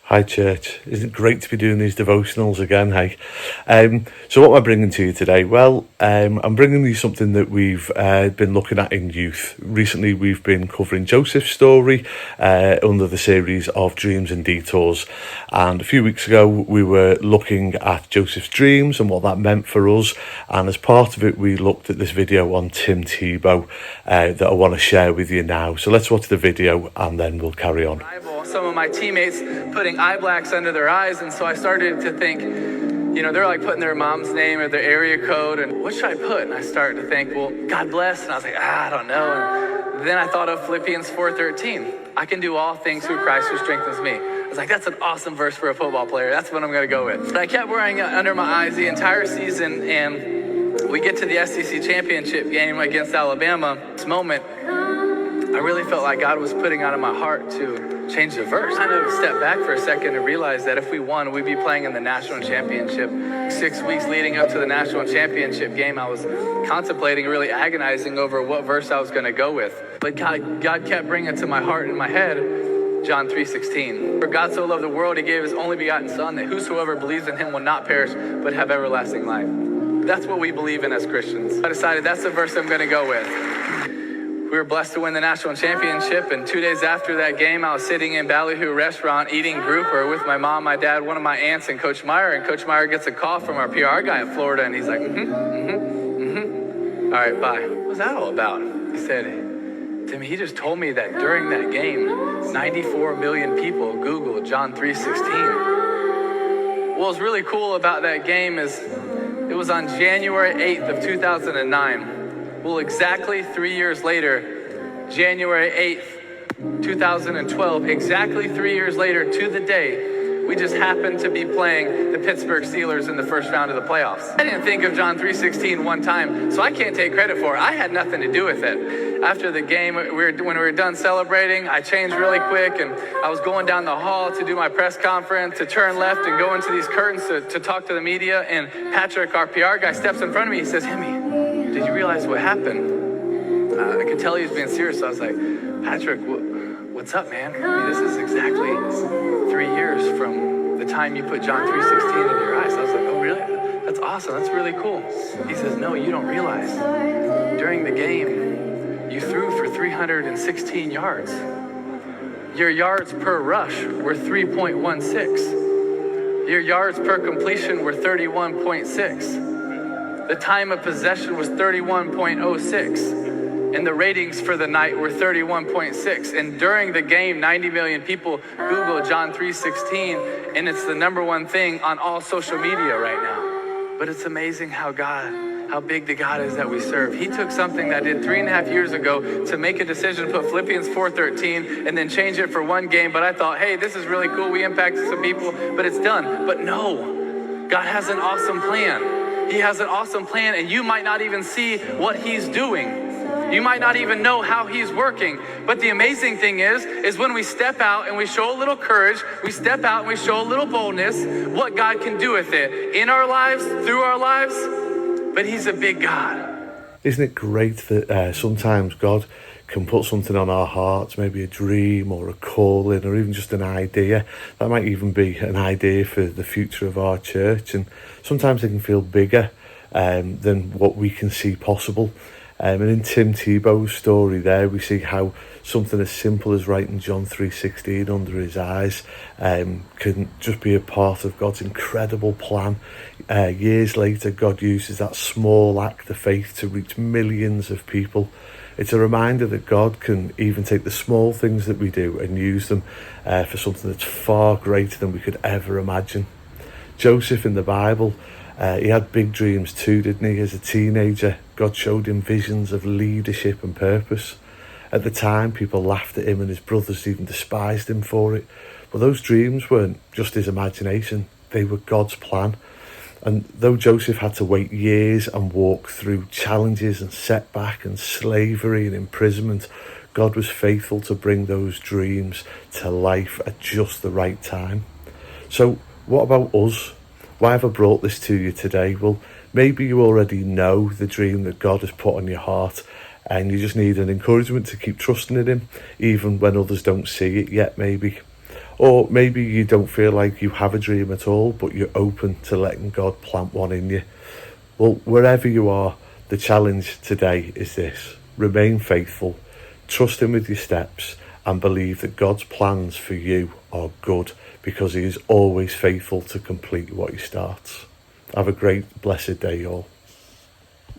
Hi church, isn't it great to be doing these devotionals again, hey? So what am I bringing to you today? Well, I'm bringing you something that we've been looking at in youth. Recently we've been covering Joseph's story under the series of Dreams and Detours. And a few weeks ago we were looking at Joseph's dreams and what that meant for us. And as part of it we looked at this video on Tim Tebow that I want to share with you now. So let's watch the video and then we'll carry on. Some of my teammates putting eye blacks under their eyes, and so I started to think, they're like putting their mom's name or their area code, and what should I put? And I started to think, well, God bless, and I was like, I don't know. And then I thought of Philippians 4:13. I can do all things through Christ who strengthens me. I was like, that's an awesome verse for a football player. That's what I'm going to go with. But I kept wearing it under my eyes the entire season, and we get to the SEC championship game against Alabama. This moment, I really felt like God was putting out of my heart to change the verse. Kind of step back for a second and realize that if we won, we'd be playing in the national championship. 6 weeks leading up to the national championship game, I was contemplating, really agonizing over what verse I was going to go with. But God kept bringing it to my heart and my head, John 3:16. For God so loved the world, he gave his only begotten son, that whosoever believes in him will not perish, but have everlasting life. That's what we believe in as Christians. I decided that's the verse I'm going to go with. We were blessed to win the national championship, and 2 days after that game, I was sitting in Ballyhoo restaurant eating grouper with my mom, my dad, one of my aunts, and Coach Meyer. And Coach Meyer gets a call from our PR guy in Florida, and he's like, all right, bye. What was that all about? He said, Timmy, he just told me that during that game, 94 million people Googled John 3:16. What was really cool about that game is it was on January 8th of 2009. Well, exactly 3 years later, January 8th, 2012, exactly 3 years later to the day, we just happened to be playing the Pittsburgh Steelers in the first round of the playoffs. I didn't think of John 3:16 one time, so I can't take credit for it. I had nothing to do with it. After the game, when we were done celebrating, I changed really quick, and I was going down the hall to do my press conference, to turn left and go into these curtains to talk to the media, and Patrick, our PR guy, steps in front of me. He says, Hemi, did you realize what happened? I could tell he was being serious. So I was like, Patrick, what's up, man? I mean, this is exactly 3 years from the time you put John 3:16 in your eyes. I was like, oh, really? That's awesome. That's really cool. He says, no, you don't realize. During the game, you threw for 316 yards. Your yards per rush were 3.16. Your yards per completion were 31.6. The time of possession was 31.06, and the ratings for the night were 31.6. And during the game, 90 million people Googled John 3:16, and it's the number one thing on all social media right now. But it's amazing how big the God is that we serve. He took something that I did 3.5 years ago to make a decision, put Philippians 4:13, and then change it for one game. But I thought, hey, this is really cool. We impacted some people, but it's done. But no, God has an awesome plan. He has an awesome plan, and you might not even see what he's doing. You might not even know how he's working. But the amazing thing is when we step out and we show a little courage, we step out and we show a little boldness, what God can do with it in our lives, through our lives. But he's a big God. Isn't it great that sometimes God can put something on our hearts, maybe a dream or a calling or even just an idea. That might even be an idea for the future of our church, and sometimes it can feel bigger than what we can see possible. And in Tim Tebow's story there, we see how something as simple as writing John 3:16 under his eyes can just be a part of God's incredible plan. Years later, God uses that small act of faith to reach millions of people. It's a reminder that God can even take the small things that we do and use them for something that's far greater than we could ever imagine. Joseph in the Bible, he had big dreams too, didn't he? As a teenager, God showed him visions of leadership and purpose. At the time, people laughed at him and his brothers even despised him for it. But those dreams weren't just his imagination, they were God's plan. And though Joseph had to wait years and walk through challenges and setback and slavery and imprisonment, God was faithful to bring those dreams to life at just the right time. So what about us? Why have I brought this to you today? Well, maybe you already know the dream that God has put on your heart, and you just need an encouragement to keep trusting in him, even when others don't see it yet, maybe. Or maybe you don't feel like you have a dream at all, but you're open to letting God plant one in you. Well, wherever you are, the challenge today is this: remain faithful, trust Him with your steps, and believe that God's plans for you are good, because He is always faithful to complete what He starts. Have a great, blessed day, y'all.